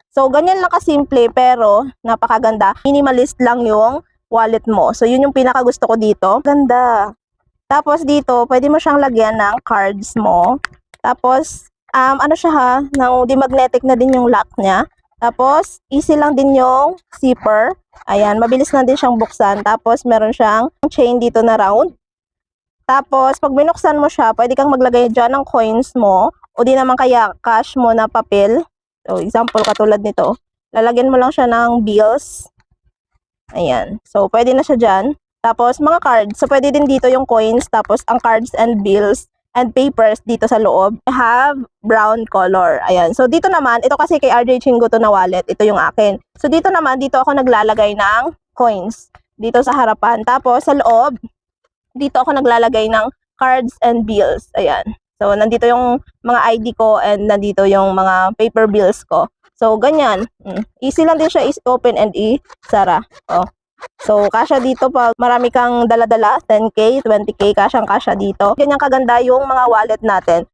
So, ganyan lang kasimple pero napakaganda. Minimalist lang yung wallet mo. So, yun yung pinaka gusto ko dito. Ganda. Tapos dito, pwede mo siyang lagyan ng cards mo. Tapos, ano siya ha, di magnetic na din yung lock niya. Tapos, easy lang din yung zipper. Ayan, mabilis lang din siyang buksan. Tapos, meron siyang chain dito na round. Tapos, pag binuksan mo siya, pwede kang maglagay dyan ng coins mo. O di naman kaya cash mo na papel. So, example katulad nito. Lalagyan mo lang siya ng bills. Ayan. So, pwede na siya dyan. Tapos, mga cards. So, pwede din dito yung coins. Tapos, ang cards and bills and papers dito sa loob. I have brown color. Ayan. So, dito naman, ito kasi kay RJ Chingo to na wallet. Ito yung akin. So, dito naman, dito ako naglalagay ng coins. Dito sa harapan. Tapos, sa loob, dito ako naglalagay ng cards and bills. Ayan. So, nandito yung mga ID ko and nandito yung mga paper bills ko. So, ganyan. Easy lang din siya open and i-sara. Oh. So, kasya dito pag marami kang dala-dala, 10K, 20K, kasyang-kasya dito. Ganyan kaganda yung mga wallet natin.